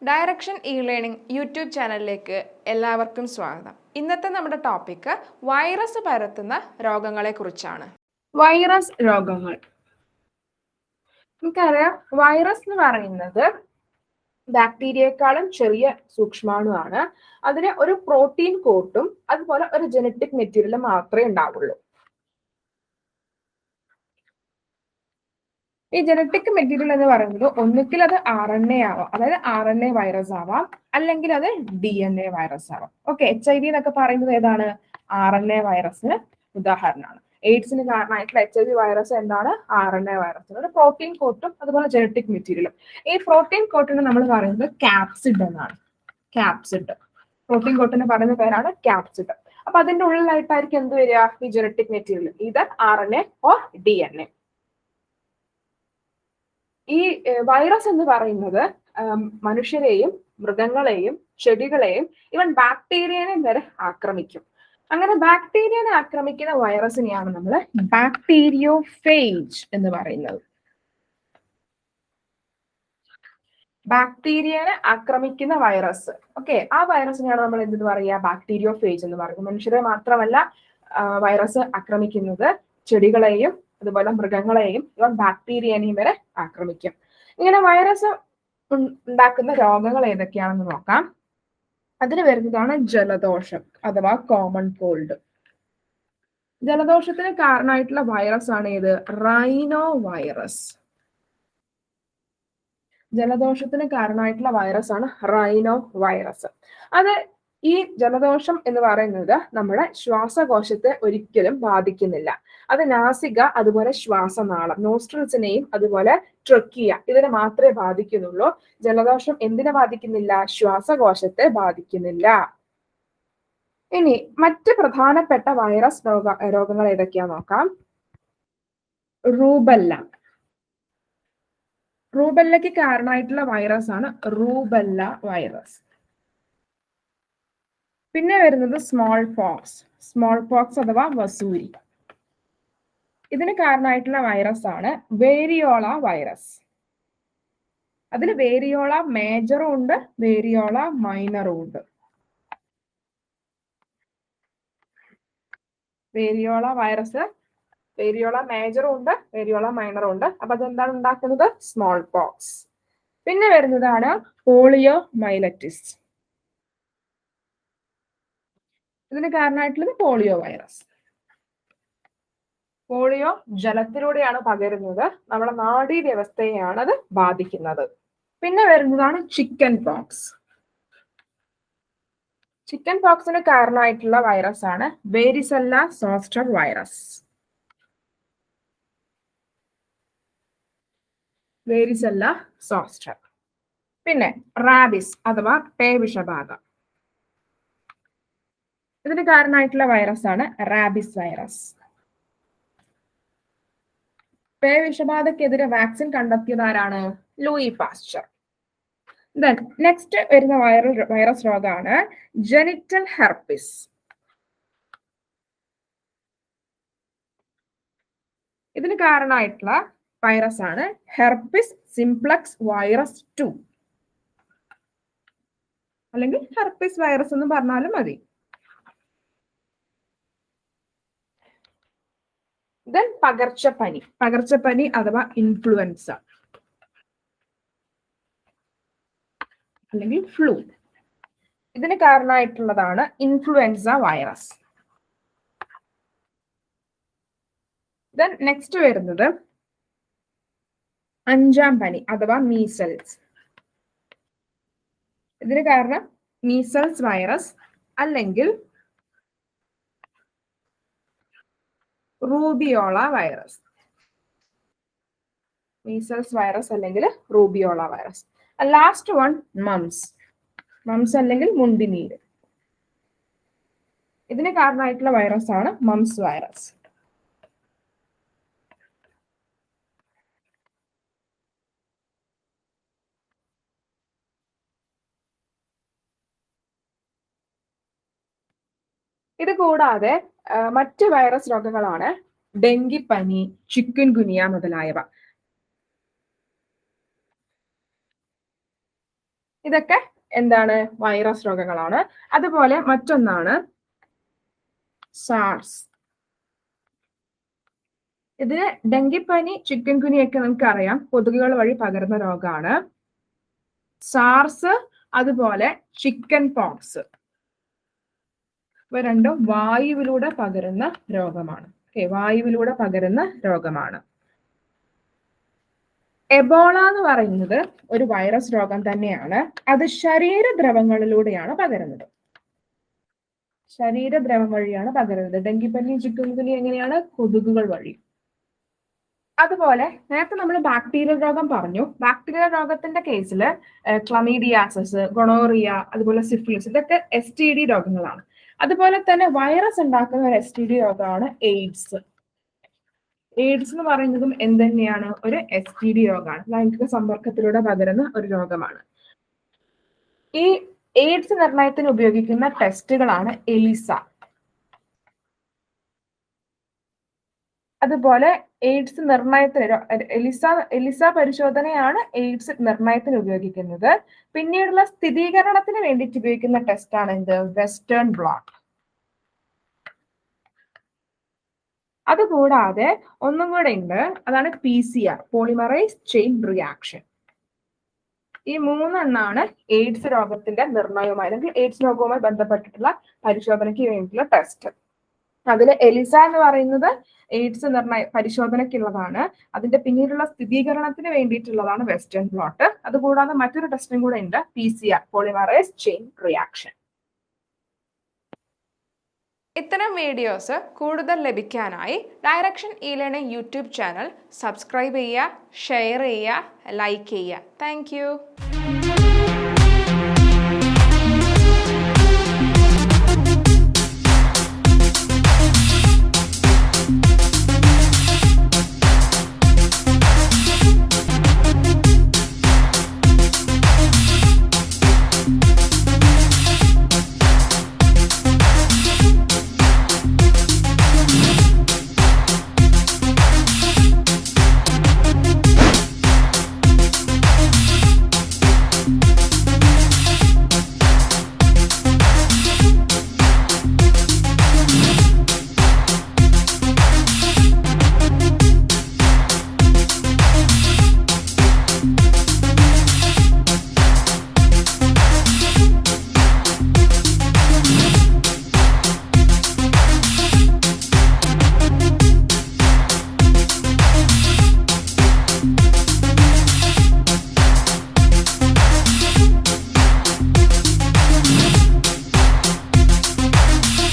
Direction E-learning YouTube ചാനലിലേക്ക് എല്ലാവർക്കും സ്വാഗതം. ഇന്നത്തെ നമ്മുടെ ടോപ്പിക്ക് വൈറസ് പരത്തുന്ന രോഗങ്ങളെ കുറിച്ചാണ്. വൈറസ് രോഗങ്ങൾ. നമുക്കറിയാം, വൈറസ് എന്ന് പറയുന്നത് ബാക്ടീരിയയെക്കാളും ചെറിയ സൂക്ഷ്മാണുവാണ്. അതിന് ഒരു പ്രോട്ടീൻ കോട്ടും അതുപോലെ ഒരു ജനറ്റിക് മെറ്റീരിയലും മാത്രമേ ഉണ്ടാവുള്ളൂ. ഈ ജനറ്റിക് മെറ്റീരിയൽ എന്ന് പറയുന്നത് ഒന്നുകിൽ അത് RNA ആവാം, അതായത് RNA വൈറസ് ആവാം, അല്ലെങ്കിൽ അത് DNA വൈറസ് ആവാം. ഓക്കെ, HIV എന്നൊക്കെ പറയുന്നത് ഏതാണ്? RNA വൈറസിന് ഉദാഹരണമാണ്. എയ്ഡ്സിന് കാരണമായിട്ടുള്ള HIV വൈറസ് എന്താണ്? RNA virus. ഒരു പ്രോട്ടീൻ കോട്ടും അതുപോലെ ജനറ്റിക് മെറ്റീരിയലും. ഈ പ്രോട്ടീൻ കോട്ടിന് നമ്മൾ പറയുന്നത് ക്യാപ്സിഡ് എന്നാണ്. ക്യാപ്സിഡ്, പ്രോട്ടീൻ കോട്ടിന് പറയുന്ന പേരാണ് ക്യാപ്സിഡ്. അപ്പൊ അതിന്റെ ഉള്ളിലായിട്ടായിരിക്കും എന്ത് വരിക? ഈ ജനറ്റിക് മെറ്റീരിയൽ, ഇത് RNA ഓർ DNA. ഈ വൈറസ് എന്ന് പറയുന്നത് മനുഷ്യരെയും മൃഗങ്ങളെയും ചെടികളെയും ഇവൻ ബാക്ടീരിയനെയും വരെ ആക്രമിക്കും. അങ്ങനെ ബാക്ടീരിയനെ ആക്രമിക്കുന്ന വൈറസിനെയാണ് നമ്മൾ ബാക്ടീരിയോഫേജ് എന്ന് പറയുന്നത്. ബാക്ടീരിയനെ ആക്രമിക്കുന്ന വൈറസ്. ഓക്കെ, ആ വൈറസിനെയാണ് നമ്മൾ എന്ത് പറയുക? ബാക്ടീരിയോഫേജ് എന്ന് പറയുന്നത്. മനുഷ്യരെ മാത്രമല്ല വൈറസ് ആക്രമിക്കുന്നത്, ചെടികളെയും അതുപോലെ മൃഗങ്ങളെയും ഇവൻ ബാക്ടീരിയനെയും വരെ ആക്രമിക്കും. ഇങ്ങനെ വൈറസ് ഉണ്ടാക്കുന്ന രോഗങ്ങൾ ഏതൊക്കെയാണെന്ന് നോക്കാം. അതിന് വരുന്നതാണ് ജലദോഷം അഥവാ കോമൺ കോൾഡ്. ജലദോഷത്തിന് കാരണമായിട്ടുള്ള വൈറസ് ആണ് ഏത്? Rhino virus. ജലദോഷത്തിന് കാരണമായിട്ടുള്ള വൈറസ് ആണ് റൈനോ വൈറസ്. അത് ഈ ജലദോഷം എന്ന് പറയുന്നത് നമ്മുടെ ശ്വാസകോശത്തെ ഒരിക്കലും ബാധിക്കുന്നില്ല. അത് നാസിക അതുപോലെ ശ്വാസനാളം, നോസ്ട്രിൽസിനെയും അതുപോലെ ട്രക്കിയ, ഇതിനെ മാത്രമേ ബാധിക്കുന്നുള്ളൂ. ജലദോഷം എന്തിനെ ബാധിക്കുന്നില്ല? ശ്വാസകോശത്തെ ബാധിക്കുന്നില്ല. ഇനി മറ്റ് പ്രധാനപ്പെട്ട വൈറസ് രോഗങ്ങൾ ഏതൊക്കെയാ നോക്കാം. റൂബല്ല. റൂബല്ലയ്ക്ക് കാരണമായിട്ടുള്ള വൈറസ് ആണ് റൂബല്ല വൈറസ്. പിന്നെ വരുന്നത് സ്മോൾ പോക്സ്. സ്മോൾ പോക്സ് അഥവാ വസൂരി. ഇതിന് കാരണമായിട്ടുള്ള വൈറസ് ആണ് വേരിയോള വൈറസ്. അതിൽ വേരിയോള മേജറും ഉണ്ട്, വേരിയോള മൈനറും ഉണ്ട്. വേരിയോള വൈറസ്, വേരിയോള മേജറും ഉണ്ട്, വേരിയോള മൈനറും ഉണ്ട്. അപ്പൊ അതെന്താണ് ഉണ്ടാക്കുന്നത്? Small pox. പിന്നെ വരുന്നതാണ് പോളിയോ മൈലറ്റിസ്. ഇതിന് കാരണമായിട്ടുള്ളത് പോളിയോ വൈറസ്. പോളിയോ ജലത്തിലൂടെയാണ് പകരുന്നത്. നമ്മുടെ നാഡീവ്യവസ്ഥയെയാണ് അത് ബാധിക്കുന്നത്. പിന്നെ വരുന്നതാണ് ചിക്കൻ പോക്സ്. ചിക്കൻ പോക്സിന് കാരണമായിട്ടുള്ള വൈറസ് ആണ് varicella zoster virus. Varicella zoster. പിന്നെ റാബിസ് അഥവാ പേവിഷബാധ. ഇതിന് കാരണമായിട്ടുള്ള വൈറസ് ആണ് റാബിസ് വൈറസ്. പേവിഷബാധക്കെതിരെ വാക്സിൻ കണ്ടെത്തിയത് ആരാണ്? Louis Pasteur. ദെൻ നെക്സ്റ്റ് വരുന്ന വൈറസ് രോഗമാണ് ജെനിറ്റൽ ഹെർപ്പിസ്. ഇതിന് കാരണമായിട്ടുള്ള വൈറസ് ആണ് ഹെർപ്പിസ് സിംപ്ലക്സ് വൈറസ് 2, അല്ലെങ്കിൽ ഹെർപ്പിസ് വൈറസ് എന്ന് പറഞ്ഞാലും മതി. ദെൻ പകർച്ചപ്പനി. പകർച്ചപ്പനി അഥവാ ഇൻഫ്ലുവൻസ അല്ലെങ്കിൽ ഫ്ലൂ. ഇതിന് കാരണമായിട്ടുള്ളതാണ് ഇൻഫ്ലുവൻസ വൈറസ്. ദെൻ നെക്സ്റ്റ് വരുന്നത് 5ാം പനി അഥവാ മീസൽസ്. ഇതിന് കാരണം മീസൽസ് വൈറസ് അല്ലെങ്കിൽ റൂബിയോള വൈറസ്. മീസൽസ് വൈറസ് അല്ലെങ്കിൽ rubeola virus. Last one moms. Moms അല്ലെങ്കിൽ മുണ്ടിനീര്. ഇതിന് കാരണമായിട്ടുള്ള വൈറസ് ആണ് മംസ് വൈറസ്. ഇത് കൂടാതെ മറ്റ് വൈറസ് രോഗങ്ങളാണ് ഡെങ്കിപ്പനി, ചിക്കൻ ഗുനിയ മുതലായവ. ഇതൊക്കെ എന്താണ്? വൈറസ് രോഗങ്ങളാണ്. അതുപോലെ മറ്റൊന്നാണ് സാർസ്. ഇതിന് ഡെങ്കിപ്പനി, ചിക്കൻ ഗുനിയൊക്കെ നമുക്ക് അറിയാം, കൊതുകുകൾ വഴി പകരുന്ന രോഗമാണ്. സാർസ് അതുപോലെ ചിക്കൻ പോക്സ് ഇവ രണ്ടും വായുവിലൂടെ പകരുന്ന രോഗമാണ്. വായുവിലൂടെ പകരുന്ന രോഗമാണ്. എബോള എന്ന് പറയുന്നത് ഒരു വൈറസ് രോഗം തന്നെയാണ്. അത് ശരീരദ്രവങ്ങളിലൂടെയാണ് പകരുന്നത്. ശരീരദ്രവം വഴിയാണ് പകരുന്നത്. ഡെങ്കിപ്പനി, ചിക്കൻ ഗുനിയ എങ്ങനെയാണ്? കൊതുകുകൾ വഴി. അതുപോലെ നേരത്തെ നമ്മൾ ബാക്ടീരിയൽ രോഗം പറഞ്ഞു. ബാക്ടീരിയൽ രോഗത്തിന്റെ കേസിൽ ക്ലമീഡിയാസിസ്, ഗൊണോറിയ, അതുപോലെ സിഫിലിസ്, ഇതൊക്കെ STD രോഗങ്ങളാണ്. അതുപോലെ തന്നെ വൈറസ് ഉണ്ടാക്കുന്ന ഒരു STD രോഗമാണ് എയ്ഡ്സ്. എയ്ഡ്സ് എന്ന് പറയുന്നതും എന്ത് തന്നെയാണ്? ഒരു STD രോഗമാണ്. ലൈംഗിക സമ്പർക്കത്തിലൂടെ പകരുന്ന ഒരു രോഗമാണ്. ഈ എയ്ഡ്സ് നിർണയത്തിന് ഉപയോഗിക്കുന്ന ടെസ്റ്റുകളാണ് എലിസ. അതുപോലെ എയ്ഡ്സ് നിർണയത്തിന് എലിസ പരിശോധനയാണ് എയ്ഡ്സ് നിർണയത്തിന് ഉപയോഗിക്കുന്നത്. പിന്നീടുള്ള സ്ഥിരീകരണത്തിന് വേണ്ടിയിട്ട് ഉപയോഗിക്കുന്ന ടെസ്റ്റാണ് എന്ത്? Western bloat. അതുകൂടാതെ ഒന്നും കൂടെ ഉണ്ട്, അതാണ് PCR, പോളിമറൈസ് ചെയിൻ റിയാക്ഷൻ. ഈ 3 എണ്ണാണ് എയ്ഡ്സ് രോഗത്തിന്റെ നിർണയവുമായി അല്ലെങ്കിൽ എയ്ഡ്സ് രോഗവുമായി ബന്ധപ്പെട്ടിട്ടുള്ള പരിശോധനയ്ക്ക് വേണ്ടിയിട്ടുള്ള ടെസ്റ്റ്. അതിൽ എലിസ എന്ന് പറയുന്നത് എയ്ഡ്സ് പരിശോധനയ്ക്കുള്ളതാണ്. അതിന്റെ പിന്നീടുള്ള സ്ഥിരീകരണത്തിന് വേണ്ടിയിട്ടുള്ളതാണ് വെസ്റ്റേൺ ബ്ലോട്ട്. അതുകൂടാതെ മറ്റൊരു ടെസ്റ്റും കൂടെ ഉണ്ട്, PCR, പോളിമറൈസ് ചെയിൻ റിയാക്ഷൻ. ഇത്തരം വീഡിയോസ് കൂടുതൽ ലഭിക്കാനായി direction E-learning YouTube channel subscribe ചെയ്യുക, ഷെയർ ചെയ്യുക, ലൈക്ക് ചെയ്യുക. താങ്ക്